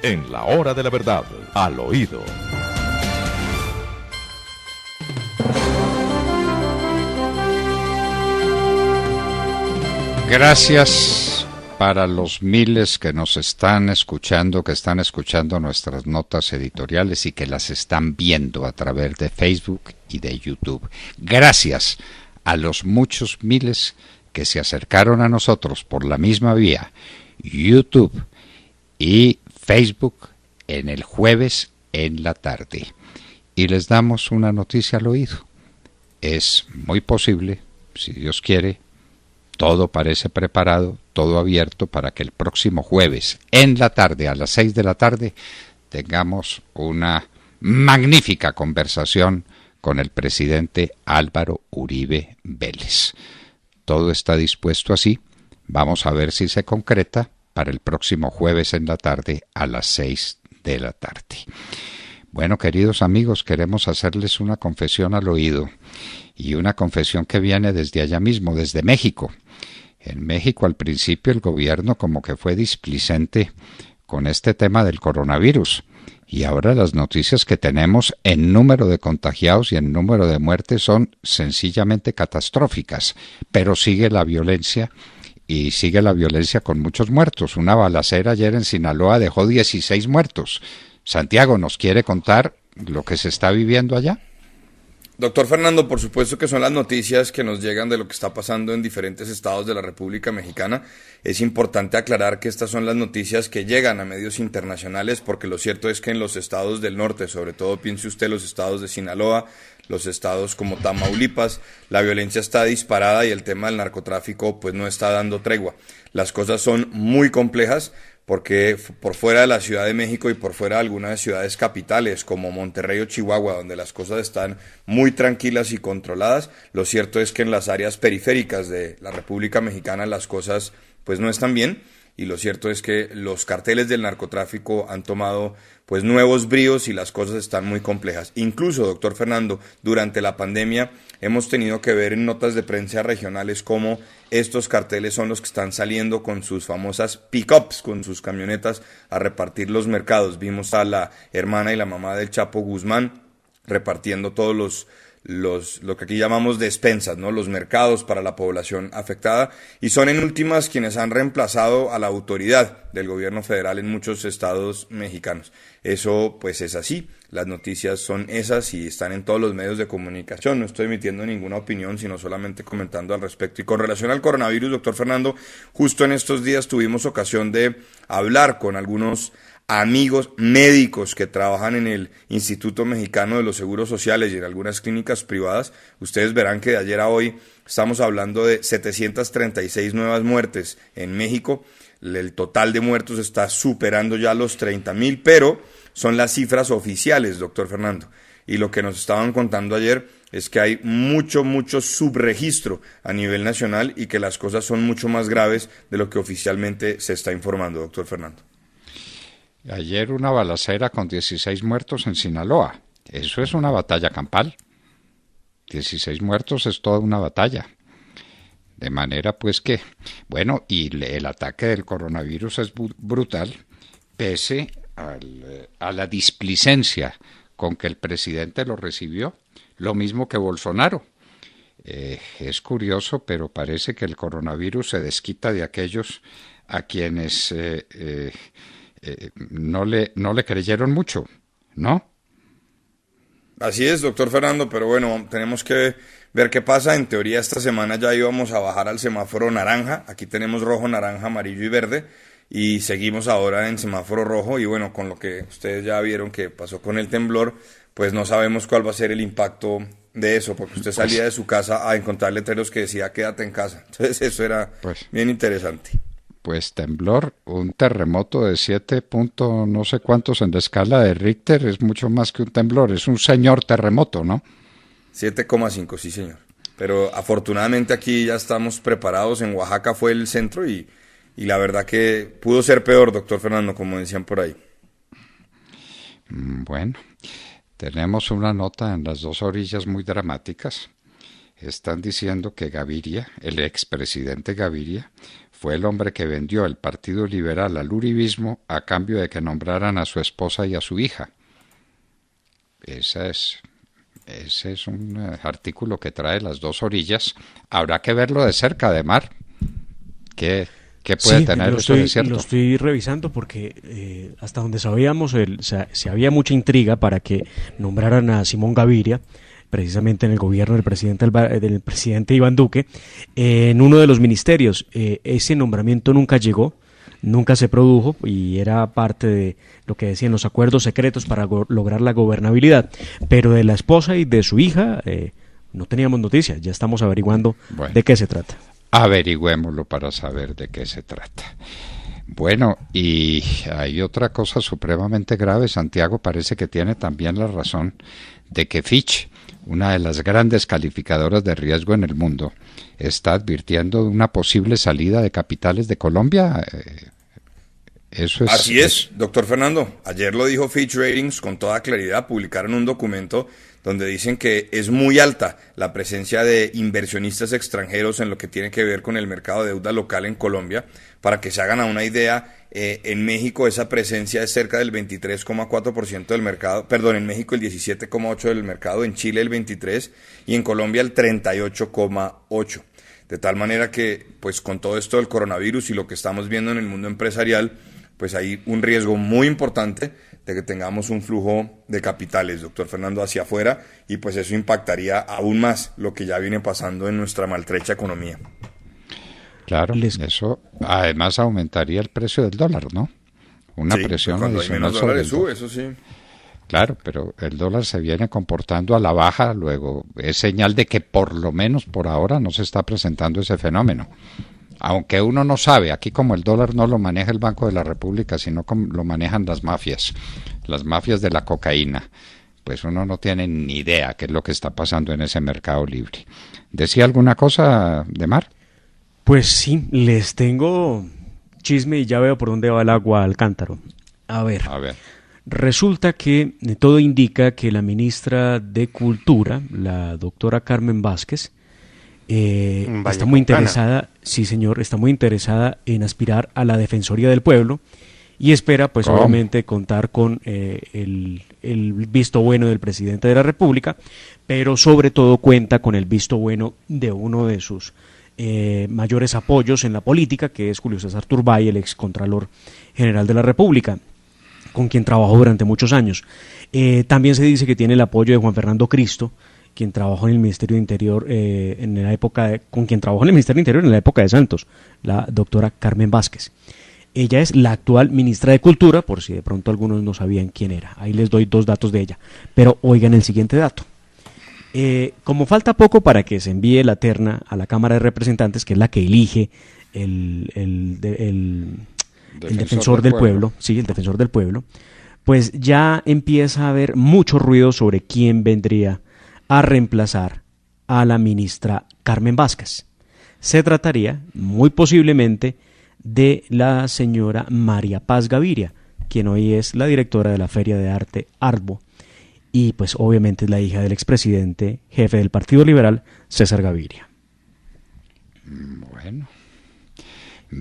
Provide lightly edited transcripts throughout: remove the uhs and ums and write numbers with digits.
en la hora de la verdad, al oído. Gracias para los miles que nos están escuchando, que están escuchando nuestras notas editoriales y que las están viendo a través de Facebook y de YouTube. Gracias a los muchos miles que se acercaron a nosotros por la misma vía, YouTube y Facebook, en el jueves en la tarde. Y les damos una noticia al oído. Es muy posible, si Dios quiere, todo parece preparado, todo abierto para que el próximo jueves, en la tarde, a las 6 de la tarde, tengamos una magnífica conversación con el presidente Álvaro Uribe Vélez. Todo está dispuesto así. Vamos a ver si se concreta para el próximo jueves en la tarde, a las 6 de la tarde. Bueno, queridos amigos, queremos hacerles una confesión al oído, y una confesión que viene desde allá mismo, desde México. En México, al principio, el gobierno como que fue displicente con este tema del coronavirus, y ahora las noticias que tenemos en número de contagiados y en número de muertes son sencillamente catastróficas, pero sigue la violencia, y sigue la violencia con muchos muertos. Una balacera ayer en Sinaloa dejó 16 muertos. Santiago, ¿nos quiere contar lo que se está viviendo allá? Doctor Fernando, por supuesto que son las noticias que nos llegan de lo que está pasando en diferentes estados de la República Mexicana. Es importante aclarar que estas son las noticias que llegan a medios internacionales, porque lo cierto es que en los estados del norte, sobre todo piense usted los estados de Sinaloa, los estados como Tamaulipas, la violencia está disparada y el tema del narcotráfico pues no está dando tregua. Las cosas son muy complejas, porque por fuera de la Ciudad de México y por fuera de algunas ciudades capitales como Monterrey o Chihuahua, donde las cosas están muy tranquilas y controladas, lo cierto es que en las áreas periféricas de la República Mexicana las cosas pues no están bien, y lo cierto es que los carteles del narcotráfico han tomado pues nuevos bríos y las cosas están muy complejas. Incluso, doctor Fernando, durante la pandemia hemos tenido que ver en notas de prensa regionales cómo estos carteles son los que están saliendo con sus famosas pick-ups, con sus camionetas a repartir los mercados. Vimos a la hermana y la mamá del Chapo Guzmán repartiendo todos lo que aquí llamamos despensas, ¿no? Los mercados para la población afectada, y son en últimas quienes han reemplazado a la autoridad del gobierno federal en muchos estados mexicanos. Eso pues es así, las noticias son esas y están en todos los medios de comunicación. No estoy emitiendo ninguna opinión, sino solamente comentando al respecto. Y con relación al coronavirus, doctor Fernando, justo en estos días tuvimos ocasión de hablar con algunos amigos médicos que trabajan en el Instituto Mexicano de los Seguros Sociales y en algunas clínicas privadas. Ustedes verán que de ayer a hoy estamos hablando de 736 nuevas muertes en México. El total de muertos está superando ya los 30,000, pero son las cifras oficiales, doctor Fernando. Y lo que nos estaban contando ayer es que hay mucho subregistro a nivel nacional y que las cosas son mucho más graves de lo que oficialmente se está informando, doctor Fernando. Ayer una balacera con 16 muertos en Sinaloa. Eso es una batalla campal. 16 muertos es toda una batalla. De manera pues que, bueno, y el ataque del coronavirus es brutal, pese a la displicencia con que el presidente lo recibió, lo mismo que Bolsonaro. Es curioso, pero parece que el coronavirus se desquita de aquellos a quienes no le creyeron mucho, ¿no? Así es, doctor Fernando, pero bueno, tenemos que ver qué pasa. En teoría esta semana ya íbamos a bajar al semáforo naranja. Aquí tenemos rojo, naranja, amarillo y verde, y seguimos ahora en semáforo rojo. Y bueno, con lo que ustedes ya vieron que pasó con el temblor, pues no sabemos cuál va a ser el impacto de eso, porque usted salía de su casa a encontrar letreros que decía quédate en casa. Entonces eso era bien interesante. Pues temblor, un terremoto de 7 puntos no sé cuántos en la escala de Richter es mucho más que un temblor, es un señor terremoto, ¿no? 7,5, sí señor. Pero afortunadamente aquí ya estamos preparados. En Oaxaca fue el centro y la verdad que pudo ser peor, doctor Fernando, como decían por ahí. Bueno, tenemos una nota en las dos orillas muy dramáticas. Están diciendo que Gaviria, el expresidente Gaviria, fue el hombre que vendió el Partido Liberal al uribismo a cambio de que nombraran a su esposa y a su hija. Ese es un artículo que trae las dos orillas. Habrá que verlo de cerca, de mar. ¿Qué puede tener eso de cierto? Lo estoy revisando porque hasta donde sabíamos se había mucha intriga para que nombraran a Simón Gaviria, precisamente en el gobierno del presidente Iván Duque, en uno de los ministerios. Ese nombramiento nunca llegó, nunca se produjo y era parte de lo que decían los acuerdos secretos para lograr la gobernabilidad. Pero de la esposa y de su hija no teníamos noticias, ya estamos averiguando de qué se trata. Averigüémoslo para saber de qué se trata. Bueno, y hay otra cosa supremamente grave. Santiago parece que tiene también la razón de que Fitch, una de las grandes calificadoras de riesgo en el mundo, está advirtiendo de una posible salida de capitales de Colombia. Así es, doctor Fernando. Ayer lo dijo Fitch Ratings con toda claridad. Publicaron un documento donde dicen que es muy alta la presencia de inversionistas extranjeros en lo que tiene que ver con el mercado de deuda local en Colombia. Para que se hagan a una idea, en México esa presencia es cerca del 23,4% del mercado, perdón, en México el 17,8% del mercado, en Chile el 23% y en Colombia el 38,8%. De tal manera que, pues con todo esto del coronavirus y lo que estamos viendo en el mundo empresarial, pues hay un riesgo muy importante de que tengamos un flujo de capitales, doctor Fernando, hacia afuera, y pues eso impactaría aún más lo que ya viene pasando en nuestra maltrecha economía. Claro, eso además aumentaría el precio del dólar, ¿no? Una presión cuando adicional hay menos sobre dólares el dólar. sube, eso sí. Claro, pero el dólar se viene comportando a la baja, luego es señal de que por lo menos por ahora no se está presentando ese fenómeno. Aunque uno no sabe, aquí como el dólar no lo maneja el Banco de la República, sino como lo manejan las mafias de la cocaína, pues uno no tiene ni idea qué es lo que está pasando en ese mercado libre. ¿Decía alguna cosa, Demar? Pues sí, les tengo chisme y ya veo por dónde va el agua al cántaro. A ver. Resulta que todo indica que la ministra de Cultura, la doctora Carmen Vázquez, está muy interesada, sí señor, está muy interesada en aspirar a la Defensoría del Pueblo y espera pues obviamente contar con el visto bueno del presidente de la República, pero sobre todo cuenta con el visto bueno de uno de sus mayores apoyos en la política, que es Julio César Turbay, el excontralor general de la República, con quien trabajó durante muchos años. También se dice que tiene el apoyo de Juan Fernando Cristo, quien trabajó en el Ministerio de Interior con quien trabajó en el Ministerio de Interior en la época de Santos, la doctora Carmen Vázquez. Ella es la actual ministra de Cultura, por si de pronto algunos no sabían quién era. Ahí les doy dos datos de ella. Pero oigan el siguiente dato. Como falta poco para que se envíe la terna a la Cámara de Representantes, que es la que elige el defensor del pueblo, sí, el defensor del pueblo, pues ya empieza a haber mucho ruido sobre quién vendría a reemplazar a la ministra Carmen Vázquez. Se trataría, muy posiblemente, de la señora María Paz Gaviria, quien hoy es la directora de la Feria de Arte Artbo, y pues obviamente es la hija del expresidente, jefe del Partido Liberal, César Gaviria. Bueno.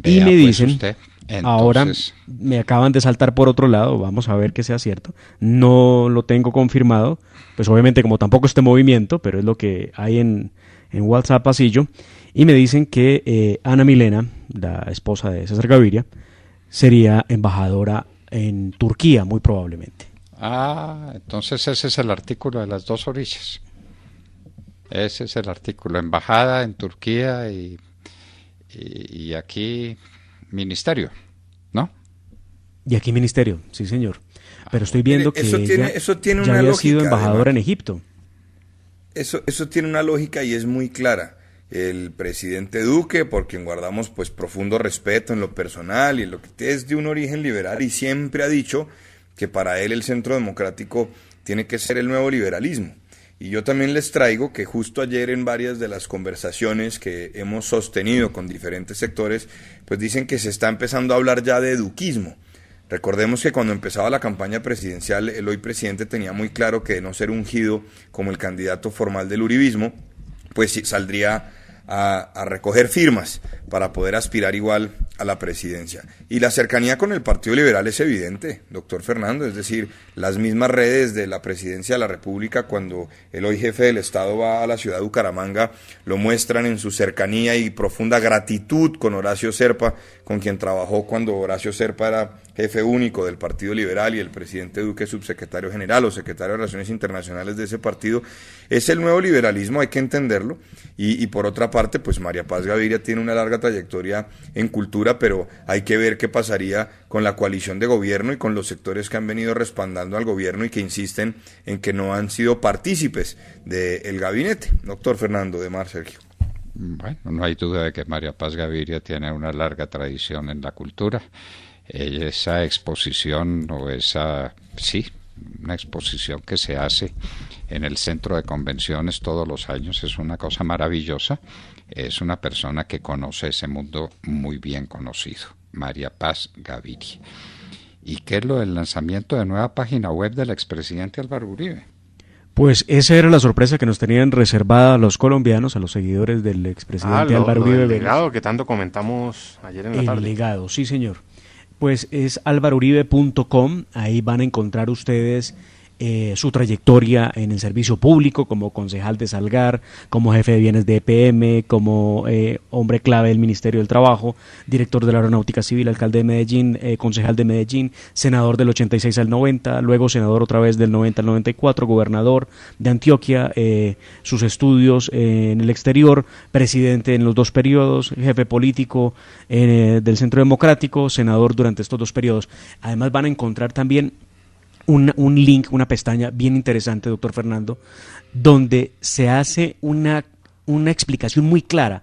Y me dicen, usted, entonces, ahora me acaban de saltar por otro lado, vamos a ver que sea cierto, no lo tengo confirmado, pues obviamente como tampoco este movimiento, pero es lo que hay en WhatsApp pasillo, y me dicen que Ana Milena, la esposa de César Gaviria, sería embajadora en Turquía, muy probablemente. Entonces ese es el artículo de las dos orillas. Ese es el artículo, embajada en Turquía y aquí ministerio, ¿no? Y aquí ministerio, sí señor. Pero estoy viendo que eso tiene ya una había lógica, sido embajadora además. en Egipto. Eso tiene una lógica y es muy clara. El presidente Duque, por quien guardamos pues profundo respeto en lo personal y en lo que es de un origen liberal, y siempre ha dicho que para él el centro democrático tiene que ser el nuevo liberalismo. Y yo también les traigo que justo ayer en varias de las conversaciones que hemos sostenido con diferentes sectores, pues dicen que se está empezando a hablar ya de duquismo. Recordemos que cuando empezaba la campaña presidencial, el hoy presidente tenía muy claro que de no ser ungido como el candidato formal del uribismo, pues saldría a recoger firmas para poder aspirar igual a la presidencia. Y la cercanía con el Partido Liberal es evidente, doctor Fernando, es decir, las mismas redes de la presidencia de la República, cuando el hoy jefe del Estado va a la ciudad de Bucaramanga, lo muestran en su cercanía y profunda gratitud con Horacio Serpa, con quien trabajó cuando Horacio Serpa era jefe único del Partido Liberal y el presidente Duque subsecretario general o secretario de Relaciones Internacionales de ese partido. Es el nuevo liberalismo, hay que entenderlo, y por otra parte, pues María Paz Gaviria tiene una larga trayectoria en cultura, pero hay que ver qué pasaría con la coalición de gobierno y con los sectores que han venido respaldando al gobierno y que insisten en que no han sido partícipes del gabinete. Doctor Fernando de Mar, Sergio. Bueno, no hay duda de que María Paz Gaviria tiene una larga tradición en la cultura. Esa exposición una exposición que se hace en el centro de convenciones todos los años es una cosa maravillosa. Es una persona que conoce ese mundo muy bien conocido, María Paz Gaviria. ¿Y qué es lo del lanzamiento de nueva página web del expresidente Álvaro Uribe? Pues esa era la sorpresa que nos tenían reservada a los colombianos, a los seguidores del expresidente Álvaro Uribe. El legado que tanto comentamos ayer en la tarde. El legado, sí señor. Pues es alvarouribe.com, ahí van a encontrar ustedes su trayectoria en el servicio público como concejal de Salgar, como jefe de bienes de EPM, como hombre clave del Ministerio del Trabajo, director de la Aeronáutica Civil, alcalde de Medellín, concejal de Medellín, senador del 86 al 90, luego senador otra vez del 90 al 94, gobernador de Antioquia, sus estudios en el exterior, presidente en los 2 periodos, jefe político del Centro Democrático, senador durante estos 2 periodos. Además van a encontrar también un link, una pestaña bien interesante, doctor Fernando, donde se hace una explicación muy clara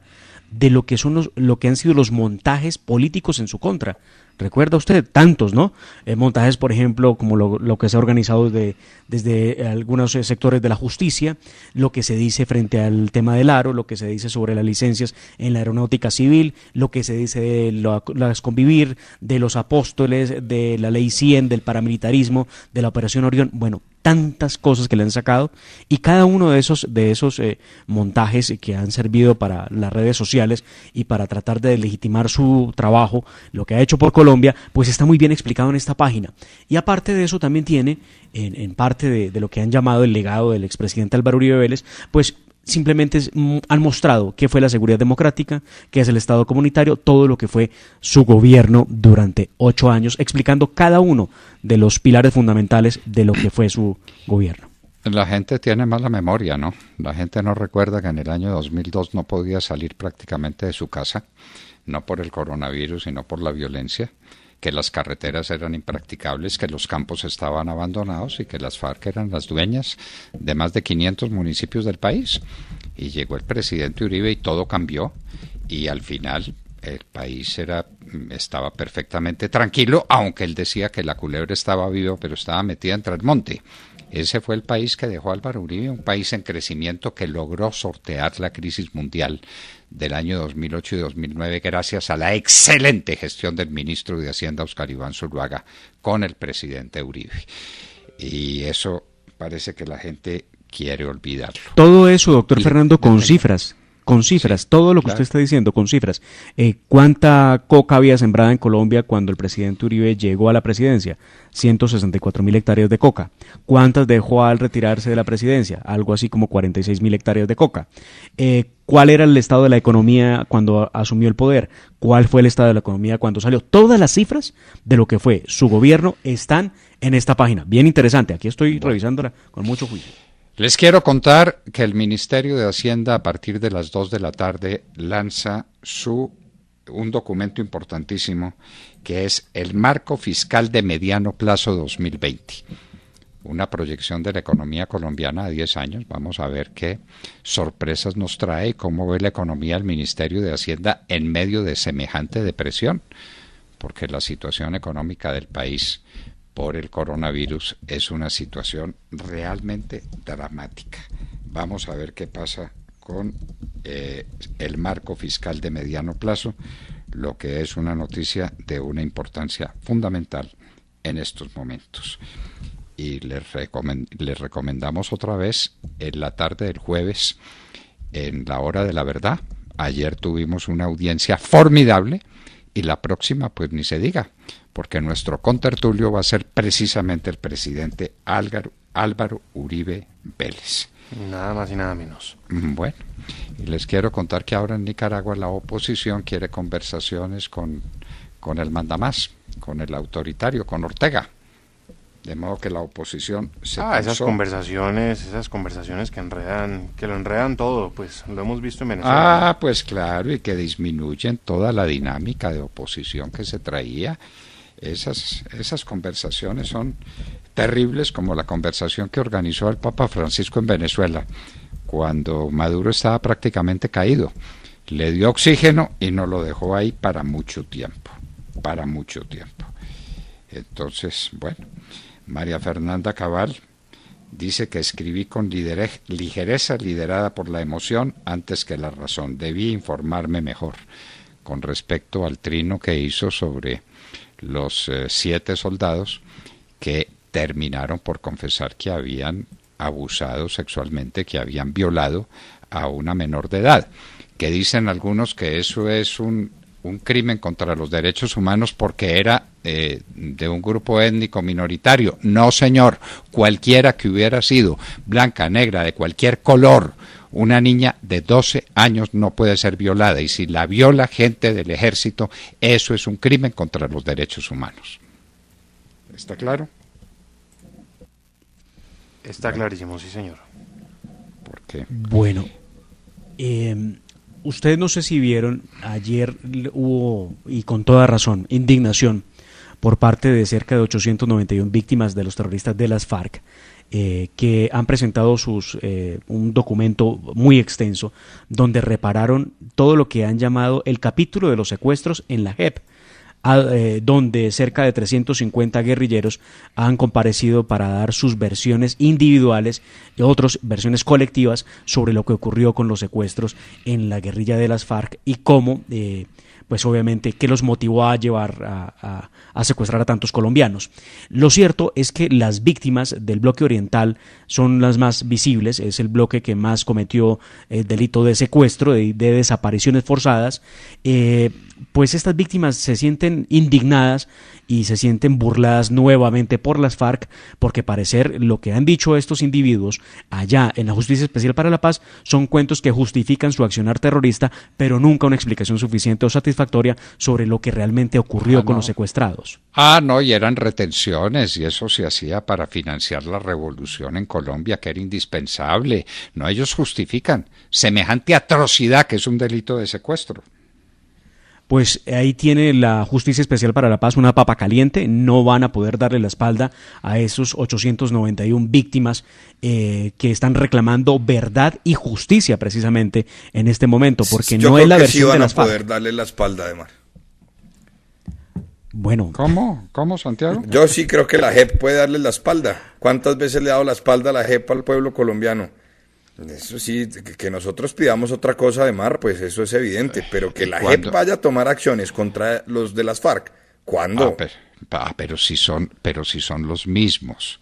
de lo que han sido los montajes políticos en su contra. Recuerda usted, tantos, ¿no? Montajes, por ejemplo, como lo que se ha organizado desde algunos sectores de la justicia, lo que se dice frente al tema del aro, lo que se dice sobre las licencias en la aeronáutica civil, lo que se dice de las convivir, de los apóstoles, de la ley 100, del paramilitarismo, de la operación Orión. Bueno, tantas cosas que le han sacado, y cada uno de esos montajes que han servido para las redes sociales y para tratar de legitimar su trabajo, lo que ha hecho por Colombia, pues está muy bien explicado en esta página. Y aparte de eso también tiene, en parte de lo que han llamado el legado del expresidente Álvaro Uribe Vélez, pues simplemente han mostrado qué fue la seguridad democrática, qué es el Estado comunitario, todo lo que fue su gobierno durante 8 años, explicando cada uno de los pilares fundamentales de lo que fue su gobierno. La gente tiene mala memoria, ¿no? La gente no recuerda que en el año 2002 no podía salir prácticamente de su casa, no por el coronavirus, sino por la violencia, que las carreteras eran impracticables, que los campos estaban abandonados y que las FARC eran las dueñas de más de 500 municipios del país. Y llegó el presidente Uribe y todo cambió, y al final el país estaba perfectamente tranquilo, aunque él decía que la culebra estaba viva, pero estaba metida entre el monte. Ese fue el país que dejó Álvaro Uribe, un país en crecimiento que logró sortear la crisis mundial del año 2008 y 2009 gracias a la excelente gestión del ministro de Hacienda, Óscar Iván Zuluaga, con el presidente Uribe. Y eso parece que la gente quiere olvidarlo. Todo eso, doctor Fernando, con cifras. Sí, todo lo que usted está diciendo, con cifras. ¿Cuánta coca había sembrada en Colombia cuando el presidente Uribe llegó a la presidencia? 164.000 hectáreas de coca. ¿Cuántas dejó al retirarse de la presidencia? Algo así como 46.000 hectáreas de coca. ¿Cuál era el estado de la economía cuando asumió el poder? ¿Cuál fue el estado de la economía cuando salió? Todas las cifras de lo que fue su gobierno están en esta página. Bien interesante, aquí estoy revisándola con mucho juicio. Les quiero contar que el Ministerio de Hacienda a partir de las 2 de la tarde lanza un documento importantísimo que es el Marco Fiscal de Mediano Plazo 2020. Una proyección de la economía colombiana a 10 años. Vamos a ver qué sorpresas nos trae y cómo ve la economía el Ministerio de Hacienda en medio de semejante depresión, porque la situación económica del país por el coronavirus es una situación realmente dramática. Vamos a ver qué pasa con el marco fiscal de mediano plazo, lo que es una noticia de una importancia fundamental en estos momentos. Y les recomendamos otra vez en la tarde del jueves, en la hora de la verdad, Ayer tuvimos una audiencia formidable y la próxima pues ni se diga, porque nuestro contertulio va a ser precisamente el presidente Álvaro Uribe Vélez. Nada más y nada menos. Bueno, y les quiero contar que ahora en Nicaragua la oposición quiere conversaciones con el mandamás, con el autoritario, con Ortega. De modo que la oposición se esas conversaciones que lo enredan todo, pues lo hemos visto en Venezuela. Pues claro, y que disminuyen toda la dinámica de oposición que se traía. Esas conversaciones son terribles, como la conversación que organizó el Papa Francisco en Venezuela, cuando Maduro estaba prácticamente caído. Le dio oxígeno y no lo dejó ahí para mucho tiempo. Entonces, bueno, María Fernanda Cabal dice que escribí con ligereza, liderada por la emoción antes que la razón. Debí informarme mejor con respecto al trino que hizo sobre los 7 soldados que terminaron por confesar que habían abusado sexualmente, que habían violado a una menor de edad, que dicen algunos que eso es un crimen contra los derechos humanos porque era de un grupo étnico minoritario. No, señor, cualquiera que hubiera sido blanca, negra, de cualquier color, una niña de 12 años no puede ser violada, y si la viola gente del ejército, eso es un crimen contra los derechos humanos. ¿Está claro? Está clarísimo, sí, señor. ¿Por qué? Bueno, ustedes no sé si vieron, ayer hubo, y con toda razón, indignación por parte de cerca de 891 víctimas de los terroristas de las FARC, que han presentado un documento muy extenso donde repararon todo lo que han llamado el capítulo de los secuestros en la JEP, donde cerca de 350 guerrilleros han comparecido para dar sus versiones individuales y otras versiones colectivas sobre lo que ocurrió con los secuestros en la guerrilla de las FARC y cómo, pues obviamente, qué los motivó a llevar a secuestrar a tantos colombianos. Lo cierto es que las víctimas del bloque oriental son las más visibles, es el bloque que más cometió el delito de secuestro, de desapariciones forzadas. Pues estas víctimas se sienten indignadas y se sienten burladas nuevamente por las FARC, porque parecer lo que han dicho estos individuos allá en la Justicia Especial para la Paz son cuentos que justifican su accionar terrorista, pero nunca una explicación suficiente o satisfactoria sobre lo que realmente ocurrió con los secuestrados. No, y eran retenciones, y eso se hacía para financiar la revolución en Colombia, que era indispensable. No, ellos justifican semejante atrocidad que es un delito de secuestro. Pues ahí tiene la Justicia Especial para la Paz una papa caliente. No van a poder darle la espalda a esos 891 víctimas que están reclamando verdad y justicia precisamente en este momento, porque no es la versión de las FARC. Yo creo que sí van a poder darle la espalda, Ademar. Bueno. ¿Cómo, Santiago? Yo sí creo que la JEP puede darle la espalda. ¿Cuántas veces le ha dado la espalda a la JEP al pueblo colombiano? Eso sí, que nosotros pidamos otra cosa de mar, pues eso es evidente, pero que la JEP vaya a tomar acciones contra los de las FARC, ¿cuándo? Pero si son los mismos.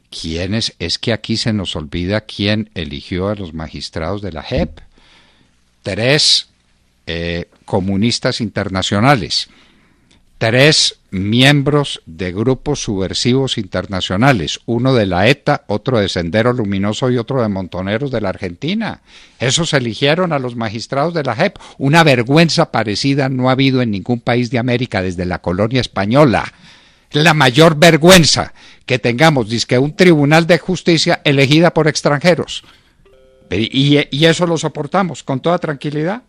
¿Quiénes? Es que aquí se nos olvida quién eligió a los magistrados de la JEP. 3 comunistas internacionales, 3 miembros de grupos subversivos internacionales, uno de la ETA, otro de Sendero Luminoso y otro de Montoneros de la Argentina. Esos eligieron a los magistrados de la JEP. Una vergüenza parecida no ha habido en ningún país de América desde la colonia española. La mayor vergüenza que tengamos, dizque un tribunal de justicia elegida por extranjeros. Y eso lo soportamos con toda tranquilidad.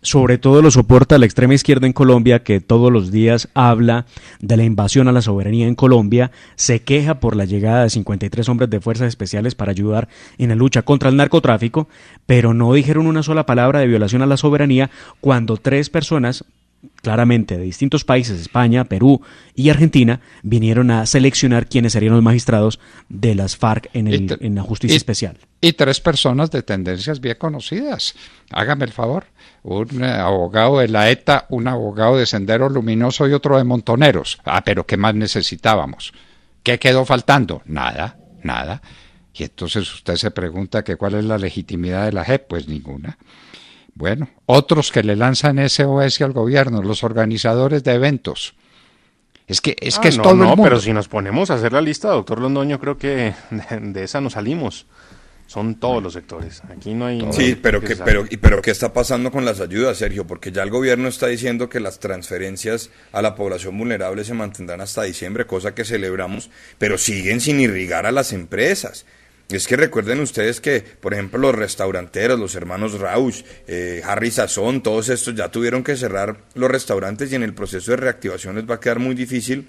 Sobre todo lo soporta la extrema izquierda en Colombia, que todos los días habla de la invasión a la soberanía en Colombia, se queja por la llegada de 53 hombres de fuerzas especiales para ayudar en la lucha contra el narcotráfico, pero no dijeron una sola palabra de violación a la soberanía cuando 3 personas, claramente de distintos países, España, Perú y Argentina, vinieron a seleccionar quiénes serían los magistrados de las FARC en la Justicia Especial. Y 3 personas de tendencias bien conocidas. Hágame el favor. Un abogado de la ETA, un abogado de Sendero Luminoso y otro de Montoneros. Pero ¿qué más necesitábamos? ¿Qué quedó faltando? Nada. Y entonces usted se pregunta que cuál es la legitimidad de la JEP. Pues ninguna. Bueno, otros que le lanzan SOS al gobierno, los organizadores de eventos. Es que es todo el mundo. Pero si nos ponemos a hacer la lista, doctor Londoño, creo que de esa nos salimos. Son todos los sectores. Aquí no hay... Sí, pero ¿qué está pasando con las ayudas, Sergio? Porque ya el gobierno está diciendo que las transferencias a la población vulnerable se mantendrán hasta diciembre, cosa que celebramos, pero siguen sin irrigar a las empresas. Es que recuerden ustedes que, por ejemplo, los restauranteros, los hermanos Rausch, Harry Sazón, todos estos ya tuvieron que cerrar los restaurantes y en el proceso de reactivación les va a quedar muy difícil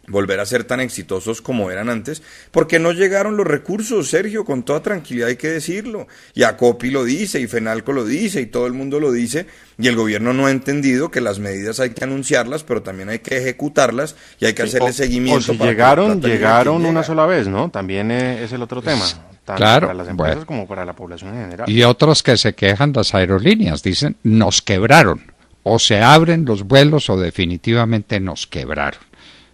volver a ser tan exitosos como eran antes, porque no llegaron los recursos, Sergio, con toda tranquilidad hay que decirlo. Y Acopi lo dice, y Fenalco lo dice, y todo el mundo lo dice, y el gobierno no ha entendido que las medidas hay que anunciarlas, pero también hay que ejecutarlas, y hay que hacerle seguimiento. O si llegaron una sola vez, ¿no? También es el otro tema. Tanto claro, para las empresas como para la población en general. Y otros que se quejan, las aerolíneas, dicen, nos quebraron, o se abren los vuelos o definitivamente nos quebraron.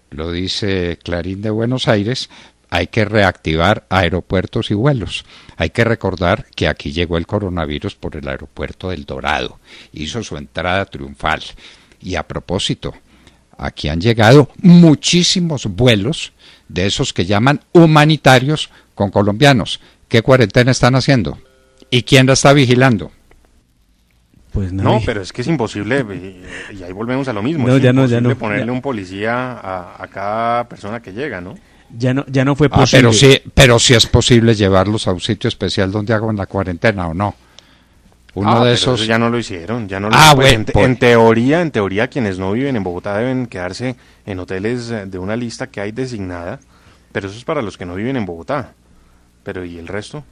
Lo dice Clarín de Buenos Aires, hay que reactivar aeropuertos y vuelos. Hay que recordar que aquí llegó el coronavirus por el aeropuerto del Dorado, hizo su entrada triunfal. Y a propósito, aquí han llegado muchísimos vuelos de esos que llaman humanitarios con colombianos. ¿Qué cuarentena están haciendo? ¿Y quién la está vigilando? Pues no, pero es que es imposible, y ahí volvemos a lo mismo, no, es ya imposible no, ponerle un policía a cada persona que llega, ¿no? Ya no fue posible. Pero sí es posible llevarlos a un sitio especial donde hagan la cuarentena, ¿o no? Uno de esos ya no lo hicieron, bueno, en teoría quienes no viven en Bogotá deben quedarse en hoteles de una lista que hay designada, pero eso es para los que no viven en Bogotá. Pero ¿y el resto?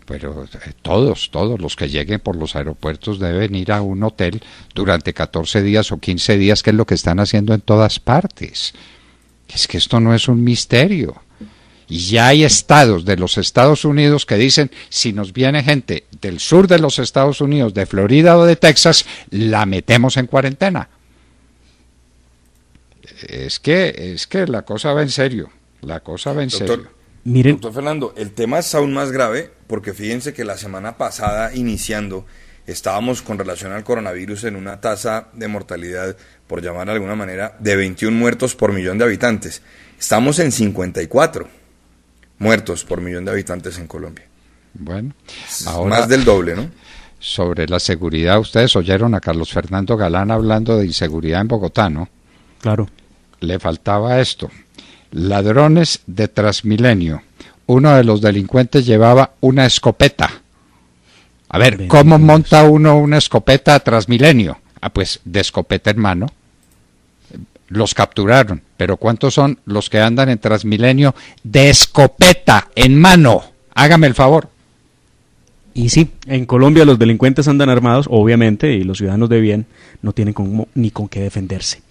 Pero todos los que lleguen por los aeropuertos deben ir a un hotel durante 14 días o 15 días, que es lo que están haciendo en todas partes. Es que esto no es un misterio. Y ya hay estados de los Estados Unidos que dicen, si nos viene gente del sur de los Estados Unidos, de Florida o de Texas, la metemos en cuarentena. Es que la cosa va en serio. Miren. Doctor Fernando, el tema es aún más grave porque fíjense que la semana pasada, iniciando, estábamos con relación al coronavirus en una tasa de mortalidad, por llamar de alguna manera, de 21 muertos por millón de habitantes. Estamos en 54 muertos por millón de habitantes en Colombia. Bueno, ahora, más del doble, ¿no? Sobre la seguridad, ustedes oyeron a Carlos Fernando Galán hablando de inseguridad en Bogotá, ¿no? Claro. Le faltaba esto. Ladrones de Transmilenio. Uno de los delincuentes llevaba una escopeta. A ver, ¿cómo monta uno una escopeta a Transmilenio? Pues de escopeta en mano. Los capturaron, pero ¿cuántos son los que andan en Transmilenio de escopeta en mano? Hágame el favor. Y sí, en Colombia los delincuentes andan armados, obviamente, y los ciudadanos de bien no tienen ni con qué defenderse.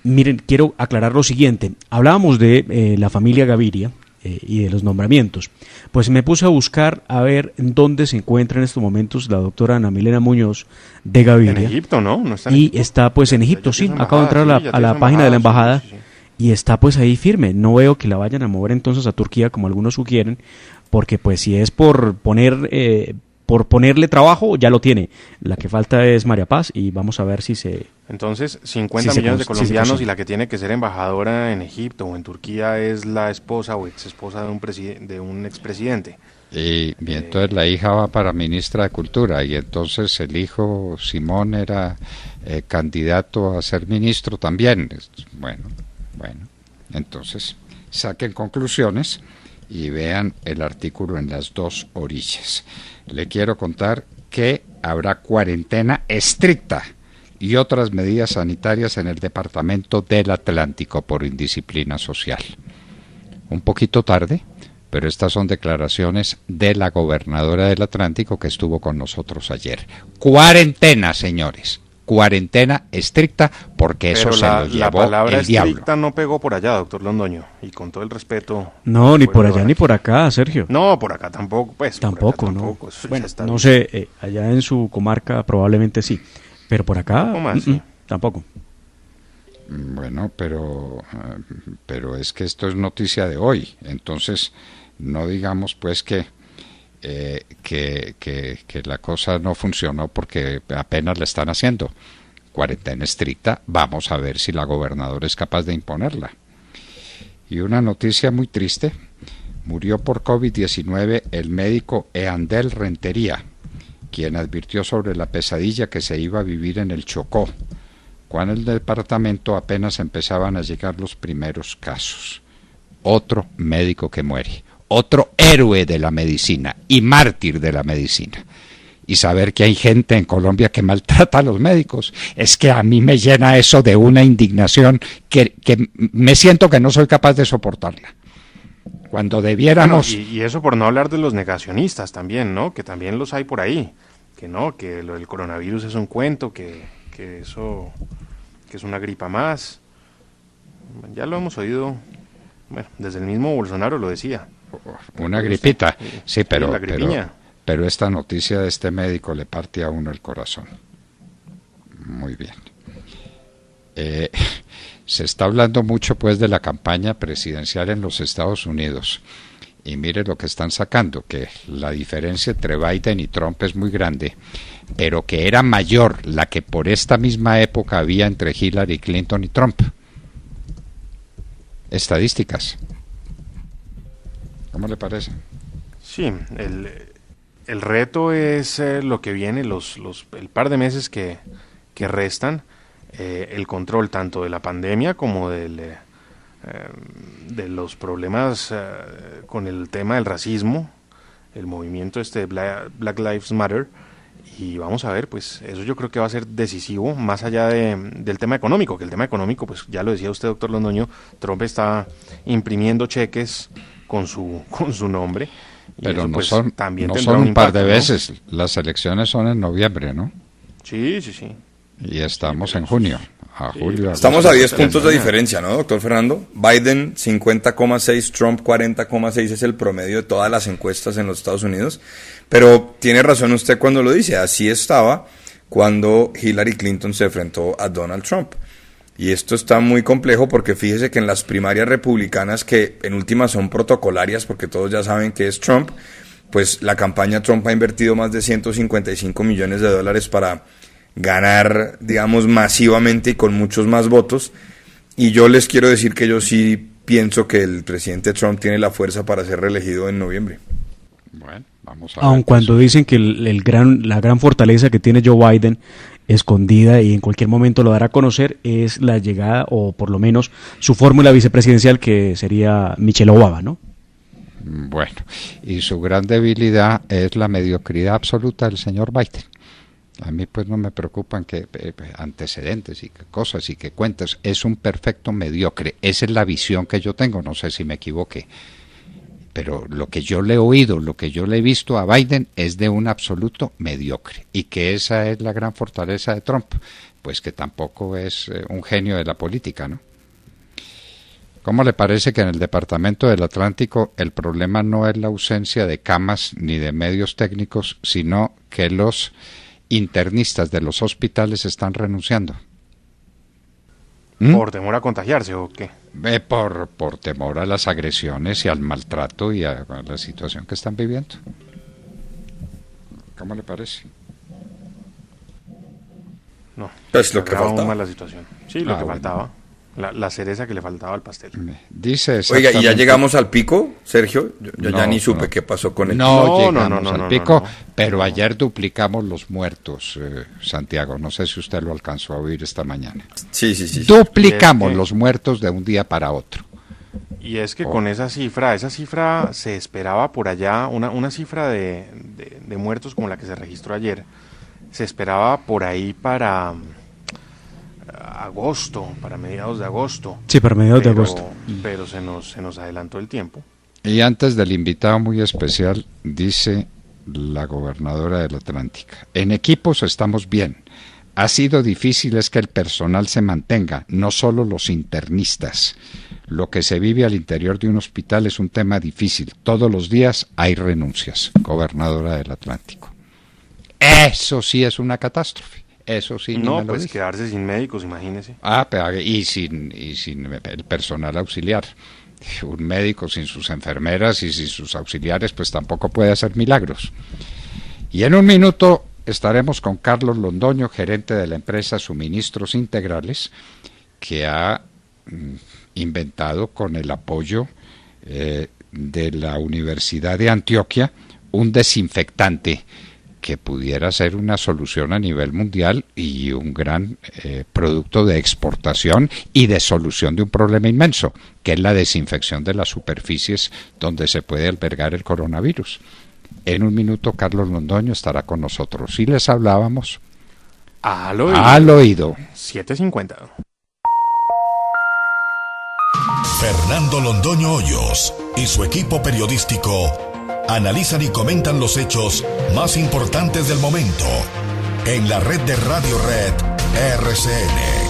Miren, quiero aclarar lo siguiente. Hablábamos de la familia Gaviria y de los nombramientos. Pues me puse a buscar a ver en dónde se encuentra en estos momentos la doctora Ana Milena Muñoz de Gaviria. En Egipto, ¿no? ¿No está en Egipto? Está pues en Egipto, sí. Acabo de entrar a la página de la embajada y está pues ahí firme. No veo que la vayan a mover entonces a Turquía como algunos sugieren, porque pues si es por ponerle trabajo, ya lo tiene. La que falta es María Paz y vamos a ver si se... Entonces, 50 millones de colombianos y la que tiene que ser embajadora en Egipto o en Turquía es la esposa o exesposa de un expresidente. Y entonces la hija va para ministra de Cultura y entonces el hijo Simón era candidato a ser ministro también. Bueno, entonces saquen conclusiones y vean el artículo en las dos orillas. Le quiero contar que habrá cuarentena estricta y otras medidas sanitarias en el departamento del Atlántico por indisciplina social. Un poquito tarde, pero estas son declaraciones de la gobernadora del Atlántico que estuvo con nosotros ayer. Cuarentena, señores. Cuarentena estricta porque eso se lo llevó el diablo. La palabra estricta no pegó por allá, doctor Londoño, y con todo el respeto. No, ni por allá ni por acá, Sergio. No, por acá tampoco, pues. Tampoco, ¿no? Bueno, no sé, allá en su comarca probablemente sí, pero por acá tampoco. Bueno, pero es que esto es noticia de hoy, entonces no digamos pues que que la cosa no funcionó porque apenas la están haciendo. Cuarentena estricta, vamos a ver si la gobernadora es capaz de imponerla. Y una noticia muy triste, murió por COVID-19 el médico Eandel Rentería, quien advirtió sobre la pesadilla que se iba a vivir en el Chocó, cuando en el departamento apenas empezaban a llegar los primeros casos. Otro médico que muere, otro héroe de la medicina y mártir de la medicina. Y saber que hay gente en Colombia que maltrata a los médicos, es que a mí me llena eso de una indignación que me siento que no soy capaz de soportarla. Cuando debiéramos... Bueno, y eso por no hablar de los negacionistas también, ¿no? Que también los hay por ahí. Que no, que lo del coronavirus es un cuento, que eso que es una gripa más. Ya lo hemos oído, bueno, desde el mismo Bolsonaro lo decía. Una gripita, sí, pero... La gripiña. Pero esta noticia de este médico le parte a uno el corazón. Muy bien. Se está hablando mucho pues de la campaña presidencial en los Estados Unidos. Y mire lo que están sacando, que la diferencia entre Biden y Trump es muy grande, pero que era mayor la que por esta misma época había entre Hillary Clinton y Trump. Estadísticas. ¿Cómo le parece? Sí, el reto es lo que viene, el par de meses que restan, el control tanto de la pandemia como de los problemas con el tema del racismo, el movimiento de Black Lives Matter, y vamos a ver, pues eso yo creo que va a ser decisivo, más allá del tema económico, que el tema económico, pues ya lo decía usted, doctor Londoño, Trump está imprimiendo cheques con su nombre. Pero eso, no pues, son, también no tendrá son un par impacto, de ¿no? veces. Las elecciones son en noviembre, ¿no? Sí. Y estamos en junio. A julio. Estamos a 10 puntos de diferencia, ¿no, doctor Fernando? Biden 50,6, Trump 40,6 es el promedio de todas las encuestas en los Estados Unidos. Pero tiene razón usted cuando lo dice. Así estaba cuando Hillary Clinton se enfrentó a Donald Trump. Y esto está muy complejo porque fíjese que en las primarias republicanas, que en últimas son protocolarias porque todos ya saben que es Trump, pues la campaña Trump ha invertido más de 155 millones de dólares para ganar, digamos, masivamente y con muchos más votos. Y yo les quiero decir que yo sí pienso que el presidente Trump tiene la fuerza para ser reelegido en noviembre. Bueno, vamos a ver. Aun cuando dicen que la gran fortaleza que tiene Joe Biden, escondida y en cualquier momento lo dará a conocer, es la llegada, o por lo menos su fórmula vicepresidencial, que sería Michelle Obama, ¿no? Bueno, y su gran debilidad es la mediocridad absoluta del señor Biden. A mí pues no me preocupan que antecedentes y que cosas y que cuentas, es un perfecto mediocre. Esa es la visión que yo tengo, no sé si me equivoqué. Pero lo que yo le he oído, lo que yo le he visto a Biden es de un absoluto mediocre. Y que esa es la gran fortaleza de Trump, pues que tampoco es un genio de la política, ¿no? ¿Cómo le parece que en el Departamento del Atlántico el problema no es la ausencia de camas ni de medios técnicos, sino que los internistas de los hospitales están renunciando? ¿Por temor a contagiarse o qué? Por temor a las agresiones y al maltrato y a la situación que están viviendo. ¿Cómo le parece? No, Pues lo que faltaba. Más la situación. Sí, lo que faltaba. La cereza que le faltaba al pastel. Dice Oiga, ¿y ya llegamos al pico, Sergio? Yo No, ya ni supe no. qué pasó con él. No llegamos al pico, no. pero ayer duplicamos los muertos, Santiago. No sé si usted lo alcanzó a oír esta mañana. Sí. Duplicamos los muertos de un día para otro. Y es que con esa cifra se esperaba por allá, una cifra de muertos como la que se registró ayer, se esperaba por ahí para agosto, para mediados de agosto. Sí, para mediados de agosto. Pero se nos adelantó el tiempo. Y antes del invitado muy especial, dice la gobernadora del Atlántica: en equipos estamos bien. Ha sido difícil es que el personal se mantenga, no solo los internistas. Lo que se vive al interior de un hospital es un tema difícil. Todos los días hay renuncias. Gobernadora del Atlántico. Eso sí es una catástrofe. Eso sí, no, me lo pues dije. Quedarse sin médicos, imagínese. Pero y sin el personal auxiliar. Un médico sin sus enfermeras y sin sus auxiliares pues tampoco puede hacer milagros. Y en un minuto estaremos con Carlos Londoño, gerente de la empresa Suministros Integrales, que ha inventado con el apoyo de la Universidad de Antioquia un desinfectante que pudiera ser una solución a nivel mundial y un gran producto de exportación y de solución de un problema inmenso, que es la desinfección de las superficies donde se puede albergar el coronavirus. En un minuto Carlos Londoño estará con nosotros y les hablábamos al oído. 7:50. Fernando Londoño Hoyos y su equipo periodístico analizan y comentan los hechos más importantes del momento en la red de Radio Red RCN.